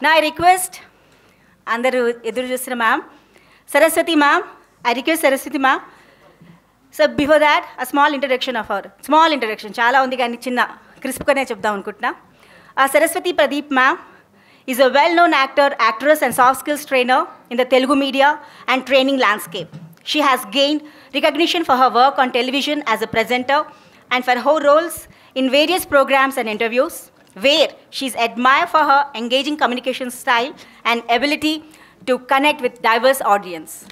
Now I request Andaru Eduru Chustunna ma'am, Saraswati ma'am, I request Saraswati ma'am. So before that, a small introduction of her. Small introduction. Chala undi gaani chinna crisp gaane chepdam anukuntunna. Saraswati Pradeep ma'am is a well-known actor, actress and soft skills trainer in the Telugu media and training landscape. She has gained recognition for her work on television as a presenter and for her roles in various programs and interviews, where she is admired for her engaging communication style and ability to connect with diverse audience.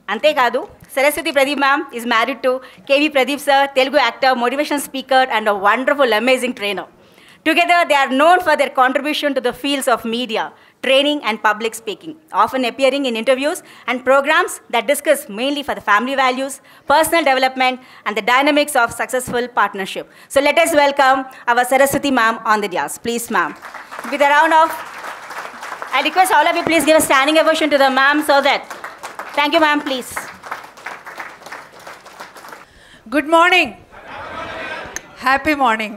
Ante kaadu, Saraswati Pradeep ma'am is married to KV Pradeep sir, Telugu actor, motivational speaker and a wonderful, amazing trainer. Together, they are known for their contribution to the fields of media, training and public speaking, often appearing in interviews and programs that discuss mainly for the family values, personal development and the dynamics of successful partnership. So let us welcome our Saraswati ma'am on the dais. Please ma'am. With a round of, I request all of you please give a standing ovation to the ma'am so that, thank you ma'am please. Good morning. Happy morning.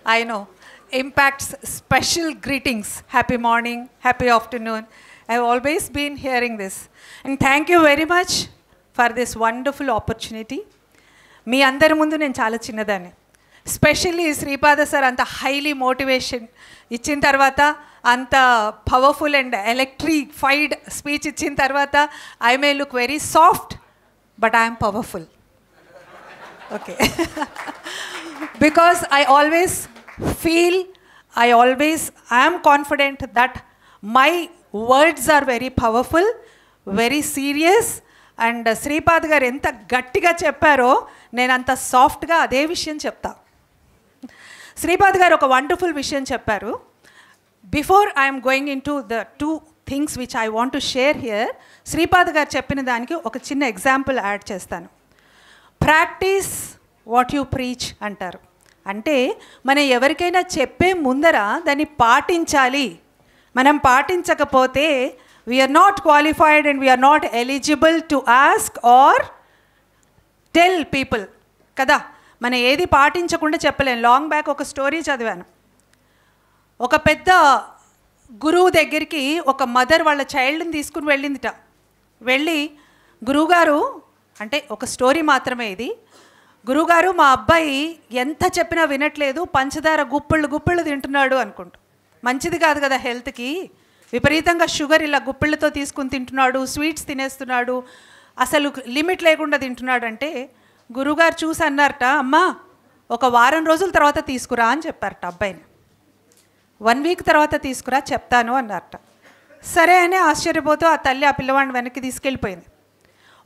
I know. Impact's special greetings. Happy morning, happy afternoon. I've always been hearing this. And thank you very much for this wonderful opportunity. మీ అందరి ముందు నేను చాలా చిన్నదాన్ని. Specially Sripada sir అంత highly motivation ఇచ్చిన తర్వాత, అంత powerful and electrified speech ఇచ్చిన తర్వాత, I may look very soft but I'm powerful. Okay. Because I always feel, I am confident that my words are very powerful, very serious, and Sripad garu enta gattiga chepparo nenu anta soft ga ade vishayam chepta. Sripad garu oka wonderful vishayam chepparu. Before I am going into the two things which I want to share here, Sripad garu cheppina daniki oka chinna example add chestanu. Practice what you preach అంటారు. అంటే మనం ఎవరికైనా చెప్పే ముందర దాన్ని పాటించాలి. మనం పాటించకపోతే we are not qualified and we are not eligible to ask or tell people కదా. మనం ఏది పాటించకుండా చెప్పలేం. లాంగ్ బ్యాక్ ఒక స్టోరీ చదివాను. ఒక పెద్ద గురువు దగ్గరికి ఒక మదర్ వాళ్ళ చైల్డ్ని తీసుకుని వెళ్ళిందిట. వెళ్ళి, గురువుగారు, అంటే ఒక స్టోరీ మాత్రమే ఇది, గురువుగారు మా అబ్బాయి ఎంత చెప్పినా వినట్లేదు, పంచదార గుప్పిళ్ళు తింటున్నాడు అనుకుంటా. మంచిది కాదు కదా హెల్త్కి, విపరీతంగా షుగర్ ఇలా గుప్పిళ్ళతో తీసుకుని తింటున్నాడు, స్వీట్స్ తినేస్తున్నాడు, అసలు లిమిట్ లేకుండా తింటున్నాడు. అంటే గురువుగారు చూసి అన్నారట, అమ్మా ఒక వారం రోజుల తర్వాత తీసుకురా అని చెప్పారట అబ్బాయిని. 1 వీక్ తర్వాత తీసుకురా చెప్తాను అన్నారట. సరే అని ఆశ్చర్యపోతూ ఆ తల్లి ఆ పిల్లవాడిని వెనక్కి తీసుకెళ్ళిపోయింది.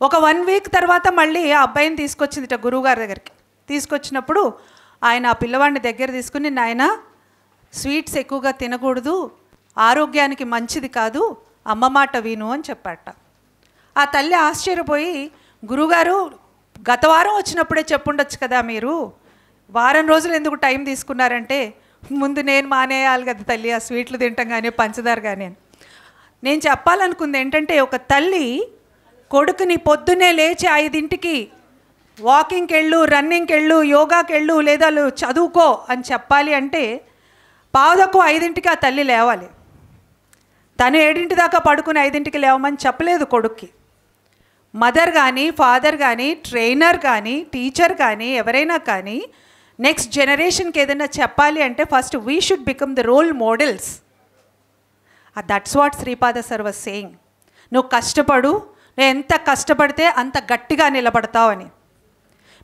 ఒక 1 వీక్ తర్వాత మళ్ళీ ఆ అబ్బాయిని తీసుకొచ్చిందిట గురువుగారి దగ్గరికి. తీసుకొచ్చినప్పుడు ఆయన ఆ పిల్లవాడిని దగ్గర తీసుకుని, నాయన స్వీట్స్ ఎక్కువగా తినకూడదు, ఆరోగ్యానికి మంచిది కాదు, అమ్మ మాట విను అని చెప్పాట. ఆ తల్లి ఆశ్చర్యపోయి, గురువుగారు గత వారం వచ్చినప్పుడే చెప్పుండొచ్చు కదా, మీరు వారం రోజులు ఎందుకు టైం తీసుకున్నారంటే, ముందు నేను మానేయాలి కదా తల్లి ఆ స్వీట్లు తింటాం కానీ పంచదార కానీ. నేను చెప్పాలనుకుంది ఏంటంటే, ఒక తల్లి కొడుకుని పొద్దున్నే లేచి 5ంటికి వాకింగ్కి వెళ్ళు, రన్నింగ్కి వెళ్ళు, యోగాకి వెళ్ళు, లేదా చదువుకో అని చెప్పాలి అంటే 4:45 ఆ తల్లి లేవాలి. తను 7 దాకా పడుకుని 5ంటికి లేవమని చెప్పలేదు కొడుక్కి. మదర్ కానీ, ఫాదర్ కానీ, ట్రైనర్ కానీ, టీచర్ కానీ, ఎవరైనా కానీ నెక్స్ట్ జనరేషన్కి ఏదైనా చెప్పాలి అంటే first we should become the role models. That's what Sripada sir was saying. నువ్వు కష్టపడు, నువ్వు ఎంత కష్టపడితే అంత గట్టిగా నిలబడతావు అని.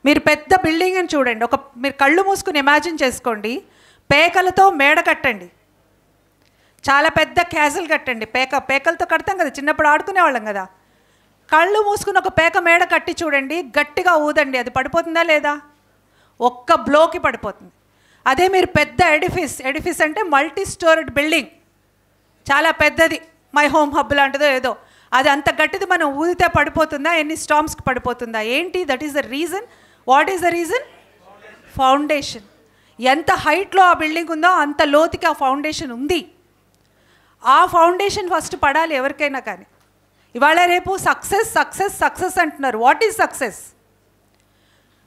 మీరు పెద్ద బిల్డింగ్ అని చూడండి, మీరు కళ్ళు మూసుకుని ఇమాజిన్ చేసుకోండి, పేకలతో మేడ కట్టండి, చాలా పెద్ద క్యాజల్ కట్టండి. పేకలతో కడతాం కదా, చిన్నప్పుడు ఆడుకునేవాళ్ళం కదా. కళ్ళు మూసుకుని ఒక పేక మేడ కట్టి చూడండి, గట్టిగా ఊదండి, అది పడిపోతుందా లేదా? ఒక్క బ్లోకి పడిపోతుంది. అదే మీరు పెద్ద ఎడిఫిస్ అంటే మల్టీ స్టోరీడ్ బిల్డింగ్, చాలా పెద్దది, మై హోమ్ హబ్ లాంటిదో ఏదో, అది అంత గట్టిది మనం ఊదితే పడిపోతుందా? ఎన్ని స్టామ్స్కి పడిపోతుందా? ఏంటి? That is the reason. What is the reason? Foundation. ఎంత హైట్లో ఆ బిల్డింగ్ ఉందో అంత లోతుకి ఆ ఫౌండేషన్ ఉంది. ఆ ఫౌండేషన్ ఫస్ట్ పడాలి ఎవరికైనా కానీ. ఇవాళ రేపు సక్సెస్ సక్సెస్ సక్సెస్ అంటున్నారు. What is success?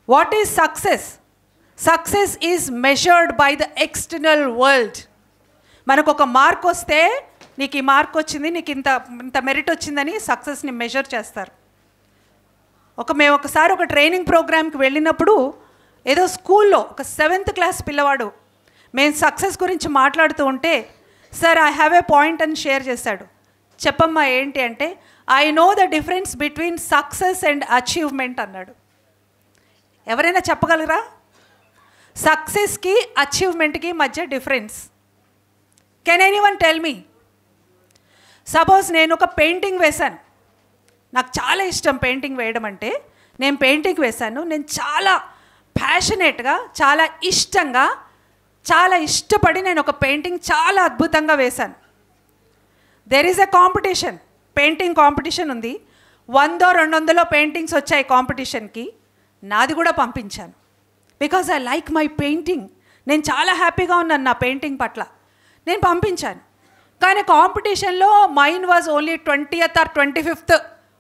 What is success? Success is measured by the external world. మనకు ఒక మార్క్ వస్తే నీకు ఈ మార్క్ వచ్చింది, నీకు ఇంత మెరిట్ వచ్చిందని సక్సెస్ని మెజర్ చేస్తారు. మేము ఒకసారి ఒక ట్రైనింగ్ ప్రోగ్రామ్కి వెళ్ళినప్పుడు ఏదో స్కూల్లో ఒక 7th క్లాస్ పిల్లవాడు మేము సక్సెస్ గురించి మాట్లాడుతూ ఉంటే, sir I have a point అని షేర్ చేశాడు. చెప్పమ్మా ఏంటి అంటే, I know the difference between success and achievement అన్నాడు. ఎవరైనా చెప్పగలరా సక్సెస్కి అచీవ్మెంట్కి మధ్య difference? Can anyone tell me? Suppose నేను ఒక పెయింటింగ్ వేశాను, నాకు చాలా ఇష్టం పెయింటింగ్ వేయడం అంటే. నేను పెయింటింగ్ వేశాను, నేను చాలా ప్యాషనేట్గా, చాలా ఇష్టంగా, చాలా ఇష్టపడి నేను ఒక పెయింటింగ్ చాలా అద్భుతంగా వేశాను. There is a competition, painting competition ఉంది. 100-200 పెయింటింగ్స్ వచ్చాయి కాంపిటీషన్కి. నాది కూడా పంపించాను. Because I like my painting. నేను చాలా హ్యాపీగా ఉన్నాను నా పెయింటింగ్ పట్ల. నేను పంపించాను. కానీ కాంపిటీషన్లో mine was only 20th or 25th,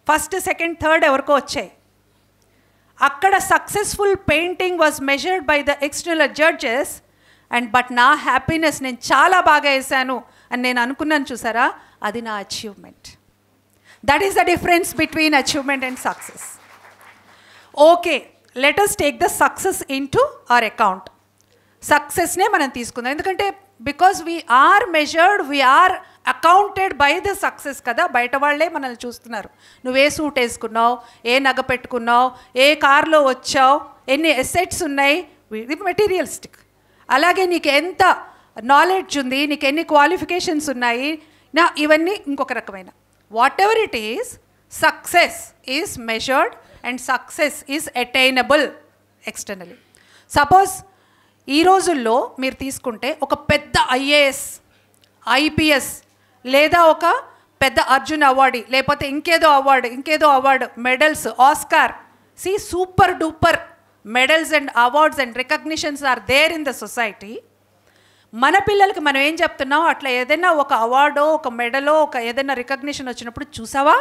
1st, 2nd, 3rd ఎవరికో వచ్చాయి. అక్కడ successful painting was measured by the external judges but నా హ్యాపీనెస్, నేను చాలా బాగా వేశాను అని నేను అనుకున్నాను చూసారా, అది నా achievement. That is the difference between achievement and success. Okay, let us take the success into our account. సక్సెస్నే మనం తీసుకుందాం, ఎందుకంటే because we are measured, we are accounted by the success కదా. బయట వాళ్ళే మనల్ని చూస్తున్నారు. నువ్వే సూట్ వేసుకున్నావు, ఏ నగ పెట్టుకున్నావు, ఏ కార్లో వచ్చావు, ఎన్ని ఎసెట్స్ ఉన్నాయి, ఇది మెటీరియలిస్టిక్. అలాగే నీకు ఎంత నాలెడ్జ్ ఉంది, నీకు ఎన్ని క్వాలిఫికేషన్స్ ఉన్నాయి, ఇవన్నీ ఇంకొక రకమైన. What ever it is, success is measured and success is attainable externally. Suppose ఈ రోజుల్లో మీరు తీసుకుంటే ఒక పెద్ద IAS, IPS లేదా ఒక పెద్ద అర్జున్ అవార్డు, లేకపోతే ఇంకేదో award, medals, Oscar, super duper medals and awards and recognitions are there in the society. మన పిల్లలకి మనం ఏం చెప్తున్నాం, అట్లా ఏదైనా ఒక అవార్డో, ఒక మెడలో, ఒక ఏదైనా రికగ్నిషన్ వచ్చినప్పుడు చూసావా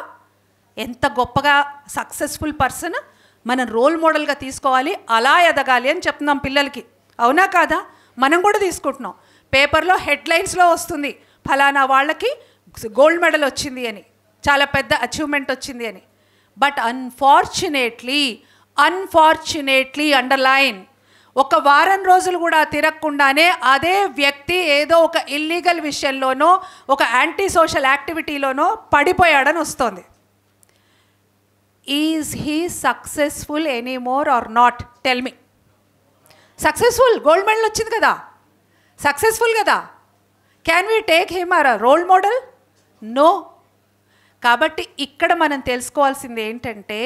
ఎంత గొప్పగా సక్సెస్ఫుల్ పర్సన్, మనం రోల్ మోడల్గా తీసుకోవాలి, అలా ఎదగాలి అని చెప్తున్నాం పిల్లలకి. అవునా కాదా? మనం కూడా తీసుకుంటున్నాం. పేపర్లో హెడ్లైన్స్లో వస్తుంది, ఫలానా వాళ్ళకి గోల్డ్ మెడల్ వచ్చింది అని, చాలా పెద్ద అచీవ్మెంట్ వచ్చింది అని. బట్ అన్ఫార్చునేట్లీ అండర్లైన్, ఒక వారం రోజులు కూడా తిరగకుండానే అదే వ్యక్తి ఏదో ఒక ఇల్లీగల్ విషయంలోనో, ఒక యాంటీ సోషల్ యాక్టివిటీలోనో పడిపోయాడని వస్తుంది. Is he successful anymore or not? Tell me. Successful, gold medal వచ్చింది కదా, సక్సెస్ఫుల్ కదా. Can we take him our role model? No. కాబట్టి ఇక్కడ మనం తెలుసుకోవాల్సింది ఏంటంటే,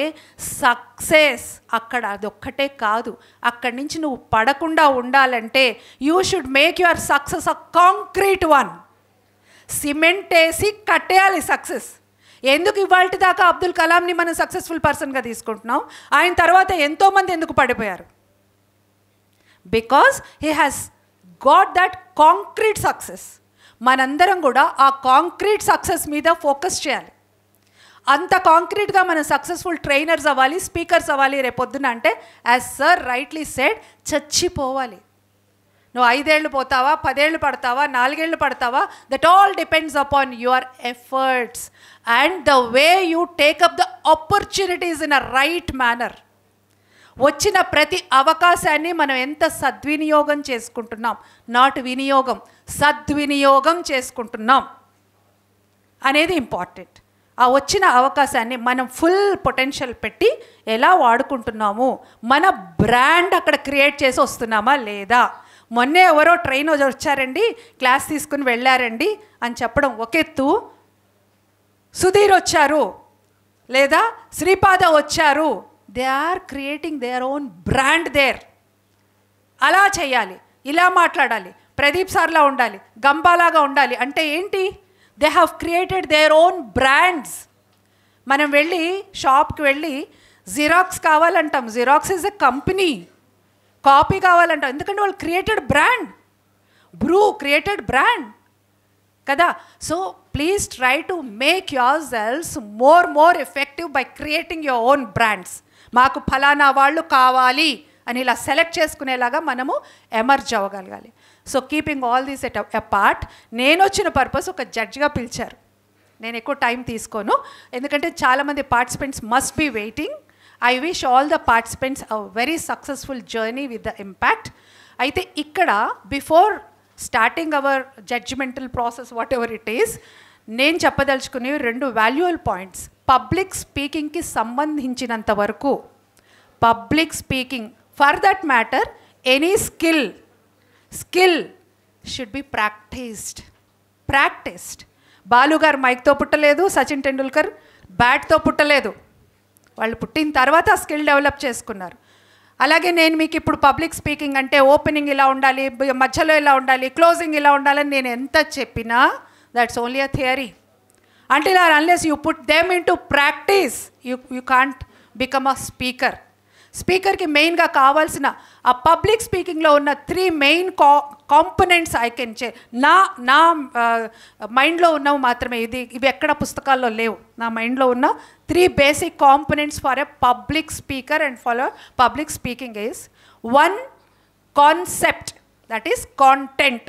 సక్సెస్ అక్కడ అదొక్కటే కాదు. అక్కడి నుంచి నువ్వు పడకుండా ఉండాలంటే you should make your success a concrete one. Cement వేసి కట్టేయాలి సక్సెస్. ఎందుకు ఇవాళ దాకా అబ్దుల్ కలాంని మనం సక్సెస్ఫుల్ పర్సన్గా తీసుకుంటున్నాం, ఆయన తర్వాత ఎంతోమంది ఎందుకు పడిపోయారు? Because he has got that concrete success. మనందరం కూడా ఆ కాంక్రీట్ సక్సెస్ మీద ఫోకస్ చేయాలి. అంత కాంక్రీట్గా మనం సక్సెస్ఫుల్ ట్రైనర్స్ అవ్వాలి, స్పీకర్స్ అవ్వాలి రేపొద్దున అంటే, యాజ్ సర్ రైట్లీ సెడ్, చచ్చిపోవాలి. నువ్వు 5 ఏళ్ళు పోతావా, 10 ఏళ్ళు పడతావా, 4 ఏళ్ళు పడతావా, that all depends upon your efforts and the way you take up the opportunities in a right manner. వచ్చిన ప్రతి అవకాశాన్ని మనం ఎంత సద్వినియోగం చేసుకుంటున్నాం, నాట్ వినియోగం, సద్వినియోగం చేసుకుంటున్నాం అనేది ఇంపార్టెంట్. ఆ వచ్చిన అవకాశాన్ని మనం ఫుల్ పొటెన్షియల్ పెట్టి ఎలా వాడుకుంటున్నాము, మన బ్రాండ్ అక్కడ క్రియేట్ చేసి వస్తున్నామా లేదా. మొన్నే ఎవరో ట్రైన్ వచ్చారండి, క్లాస్ తీసుకుని వెళ్ళారండి అని చెప్పడం ఒక ఎత్తు, సుధీర్ వచ్చారు లేదా శ్రీపాద వచ్చారు, they are creating their own brand there. అలా చేయాలి, ఇలా మాట్లాడాలి, ప్రదీప్ సార్లా ఉండాలి, గంబాలాగా ఉండాలి అంటే ఏంటి? They have created their own brands. మనం వెళ్ళి షాప్కి వెళ్ళి జిరాక్స్ కావాలంటాం, Xerox is a company. Copy కావాలంటాం, ఎందుకంటే వాళ్ళు created brand. Bru created brand కదా. So please try to make your sales more effective by creating your own brands. మాకు ఫలానా వాళ్ళు కావాలి అని ఇలా సెలెక్ట్ చేసుకునేలాగా మనము ఎమర్జ్ అవ్వగలగాలి. So keeping all these at apart, నేను వచ్చిన పర్పస్ ఒక జడ్జ్గా పిలిచారు. నేను ఎక్కువ టైం తీసుకోను, ఎందుకంటే చాలామంది participants must be waiting. I wish all the participants a very successful journey with the impact. అయితే ఇక్కడ before starting our judgemental process whatever it is, నేను చెప్పదలుచుకునేవి 2 వాల్యుబుల్ పాయింట్స్. పబ్లిక్ స్పీకింగ్కి సంబంధించినంత వరకు, public speaking for that matter any skill should be practised. బాలుగారు మైక్తో పుట్టలేదు, సచిన్ టెండూల్కర్ బ్యాట్తో పుట్టలేదు. వాళ్ళు పుట్టిన తర్వాత ఆ స్కిల్ డెవలప్ చేసుకున్నారు. అలాగే నేను మీకు ఇప్పుడు పబ్లిక్ స్పీకింగ్ అంటే ఓపెనింగ్ ఇలా ఉండాలి, మధ్యలో ఇలా ఉండాలి, క్లోజింగ్ ఇలా ఉండాలని నేను ఎంత చెప్పినా that's only a theory. until or unless you put them into practice, you can't become a speaker. స్పీకర్కి మెయిన్గా కావాల్సిన ఆ పబ్లిక్ స్పీకింగ్లో ఉన్న 3 మెయిన్ కాంపోనెంట్స్ ఐ కెన్ నా మైండ్లో ఉన్నవి మాత్రమే. ఇవి ఎక్కడ పుస్తకాల్లో లేవు. నా మైండ్లో ఉన్న 3 basic components for a public speaker and for public speaking is 1 concept, that is content.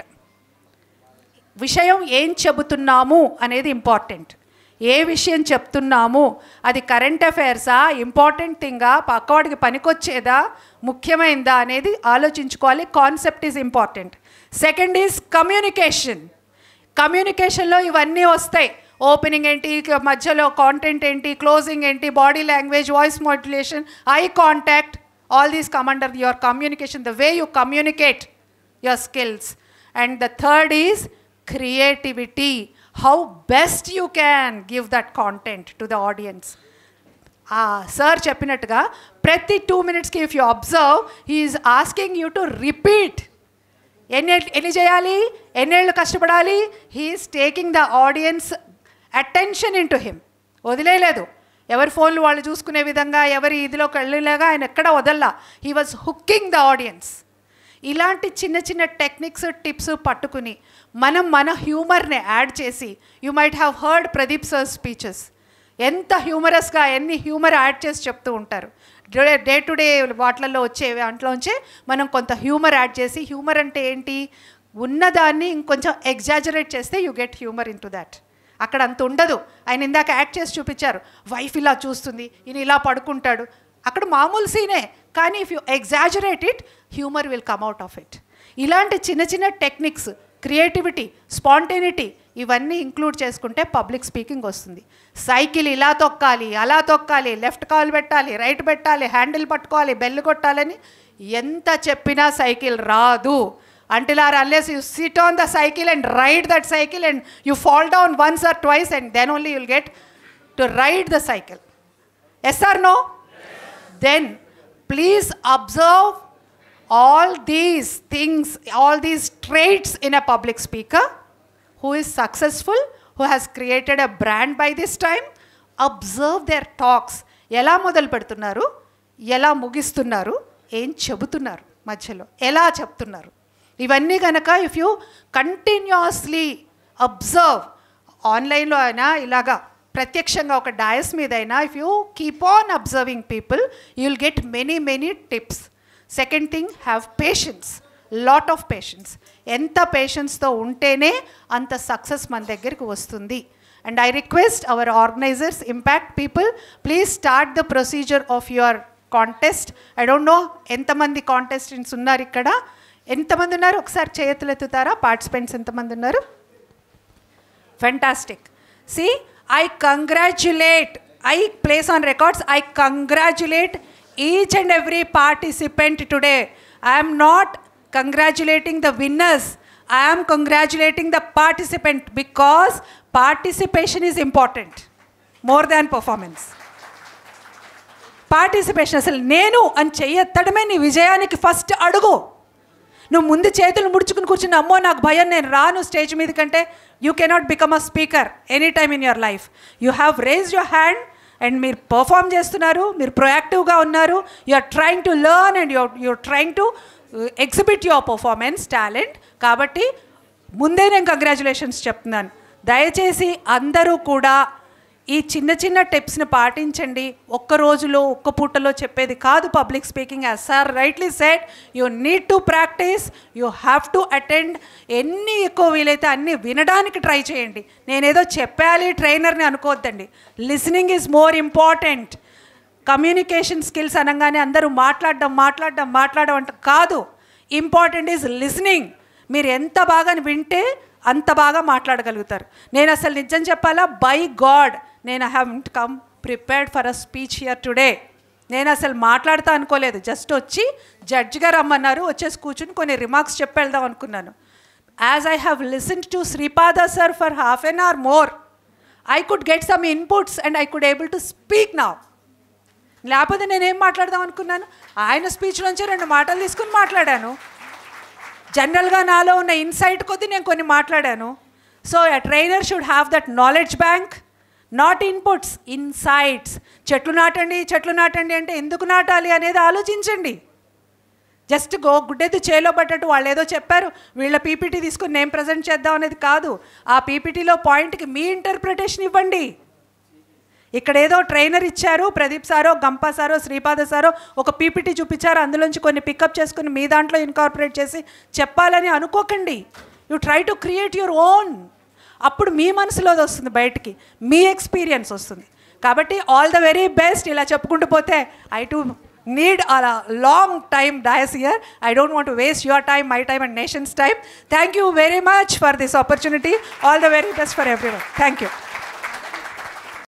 విషయం ఏం చెబుతున్నాము అనేది ఇంపార్టెంట్. ఏ విషయం చెప్తున్నాము, అది కరెంట్ అఫైర్సా, ఇంపార్టెంట్ థింగా, పక్కవాడికి పనికొచ్చేదా, ముఖ్యమైనదా అనేది ఆలోచించుకోవాలి. Concept is important. Second is communication. కమ్యూనికేషన్లో ఇవన్నీ వస్తాయి. ఓపెనింగ్ ఏంటి, మధ్యలో కాంటెంట్ ఏంటి, క్లోజింగ్ ఏంటి, body language, voice modulation, eye contact, all these come under your communication, the way you communicate your skills. And the third is creativity, how best you can give that content to the audience. Sir cheppinatuga prati 2 minutes ki if you observe, he is asking you to repeat. Enni cheyali, ennellu kashtapadali. He is taking the audience attention into him. వదిలేలేదు. ఎవరి ఫోన్లు వాళ్ళు చూసుకునే విధంగా, ఎవరి ఇదిలోకి వెళ్ళలేగా ఆయన ఎక్కడ వదల్లా. He was hooking the audience. ఇలాంటి చిన్న చిన్న టెక్నిక్స్, టిప్స్ పట్టుకుని మన హ్యూమర్ని యాడ్ చేసి, you might have heard Pradeep sir speeches. ఎంత హ్యూమరస్గా ఎన్ని హ్యూమర్ యాడ్ చేసి చెప్తూ ఉంటారు. డే టు డే వాటిలలో వచ్చే దాంట్లోంచే మనం కొంత హ్యూమర్ యాడ్ చేసి, హ్యూమర్ అంటే ఏంటి, ఉన్నదాన్ని ఇంకొంచెం ఎగ్జాజరేట్ చేస్తే you get humour in to that. అక్కడ అంత ఉండదు. ఆయన ఇందాక యాడ్ చేసి చూపించారు, వైఫ్ ఇలా చూస్తుంది, ఈయన ఇలా పడుకుంటాడు, అక్కడ మామూలు సీనే, కానీ if you exaggerate it, humour will come out of it. ఇలాంటి చిన్న చిన్న టెక్నిక్స్, క్రియేటివిటీ, స్పాంటేనిటీ, ఇవన్నీ ఇంక్లూడ్ చేసుకుంటే పబ్లిక్ స్పీకింగ్ వస్తుంది. సైకిల్ ఇలా తొక్కాలి, అలా తొక్కాలి, లెఫ్ట్ కాల్ పెట్టాలి, రైట్ పెట్టాలి, హ్యాండిల్ పట్టుకోవాలి, బెల్ కొట్టాలని ఎంత చెప్పినా సైకిల్ రాదు. until or unless you sit on the cycle and ride that cycle and you fall down once or twice, and then only you'll get to ride the cycle. Yes or no? Then please observe all these things, all these traits in a public speaker who is successful, who has created a brand by this time. Observe their talks. ఎలా మొదలు పెడుతున్నారు, ఎలా ముగిస్తున్నారు, ఏం చెబుతున్నారు, మధ్యలో ఎలా చెప్తున్నారు, ఇవన్నీ కనుక ఇఫ్ యూ కంటిన్యూస్లీ అబ్జర్వ్, ఆన్లైన్లో అయినా ఇలాగా ప్రత్యక్షంగా ఒక డయస్ మీద అయినా, if you keep on observing people, you will get many tips. Second thing, have patience, lot of patience. ఎంత పేషెన్స్తో ఉంటేనే అంత సక్సెస్ మన దగ్గరికి వస్తుంది. And I request our organisers, impact people, please start the procedure of your contest. I don't know ఎంతమంది contestants ఉన్నారు ఇక్కడ, ఎంతమంది ఉన్నారు ఒకసారి చేతులు ఎత్తుతారా? పార్టిసిపెంట్స్ ఎంతమంది ఉన్నారు? Fantastic. See, I congratulate, I place on records, I congratulate each and every participant today. I am not congratulating the winners, I am congratulating the participant, because participation is important more than performance. Participation, అసలు నేను అని చెయ్యెత్తడమే నీ విజయానికి first అడుగు. నువ్వు ముందు చేతులు ముడుచుకుని కూర్చుని, అమ్మో నాకు భయం, నేను రాను స్టేజ్ మీద కంటే, you cannot become a speaker any time in your life. You have raised your hand and మీరు పర్ఫామ్ చేస్తున్నారు, మీరు ప్రొయాక్టివ్గా ఉన్నారు, you are trying to learn and you're trying to exhibit your performance talent. కాబట్టి ముందే నేను కంగ్రాచులేషన్స్ చెప్తున్నాను. దయచేసి అందరూ కూడా ఈ చిన్న చిన్న టిప్స్ని పాటించండి. ఒక్క రోజులో ఒక్క పూటలో చెప్పేది కాదు public speaking. As sir rightly said, you need to practice, you have to attend. ఎన్ని ఎక్కువ వీలైతే అన్నీ వినడానికి ట్రై చేయండి. నేనేదో చెప్పాలి ట్రైనర్ని అనుకోవద్దండి. Listening is more important. Communication skills అనగానే అందరూ మాట్లాడడం అంటే కాదు. Important is listening. మీరు ఎంత బాగా వింటే అంత బాగా మాట్లాడగలుగుతారు. నేను అసలు నిజం చెప్పాలా, బై గాడ్ నేను I have come prepared for a speech here today. నేను అసలు మాట్లాడతా అనుకోలేదు. జస్ట్ వచ్చి జడ్జిగా రమ్మన్నారు, వచ్చేసి కూర్చుని కొన్ని రిమార్క్స్ చెప్పి వెళ్దాం అనుకున్నాను. As I have listened to Sripada sir for half an hour more, I could get some inputs and I could able to speak now. లేకపోతే నేనేం మాట్లాడదాం అనుకున్నాను, ఆయన స్పీచ్ నుంచి 2 మాటలు తీసుకుని మాట్లాడాను. జనరల్గా నాలో ఉన్న ఇన్సైట్ కొద్దీ నేను కొన్ని మాట్లాడాను. So a trainer should have that knowledge bank, not inputs, insights. చెట్లు నాటండి అంటే ఎందుకు నాటాలి అనేది ఆలోచించండి. జస్ట్ గుడ్డెద్దు చేలో పట్టట్టు వాళ్ళు ఏదో చెప్పారు, వీళ్ళ పీపీటీ తీసుకుని నేను ప్రజెంట్ చేద్దాం అనేది కాదు. ఆ పీపీటీలో పాయింట్కి మీ ఇంటర్ప్రిటేషన్ ఇవ్వండి. ఇక్కడ ఏదో ట్రైనర్ ఇచ్చారు, ప్రదీప్ సారో గంపా సారో శ్రీపాద సారో ఒక పీపీటీ చూపించారు, అందులోంచి కొన్ని పికప్ చేసుకుని మీ దాంట్లో ఇన్కార్పొరేట్ చేసి చెప్పాలని అనుకోకండి. You try to create your own. అప్పుడు మీ మనసులో వస్తుంది బయటికి, మీ ఎక్స్పీరియన్స్ వస్తుంది. కాబట్టి ఆల్ ద వెరీ బెస్ట్. ఇలా చెప్పుకుంటూ పోతే I to need a long time dias here. I don't want to waste your time, my time and nation's time. Thank you very much for this opportunity. All the very best for everyone. Thank you.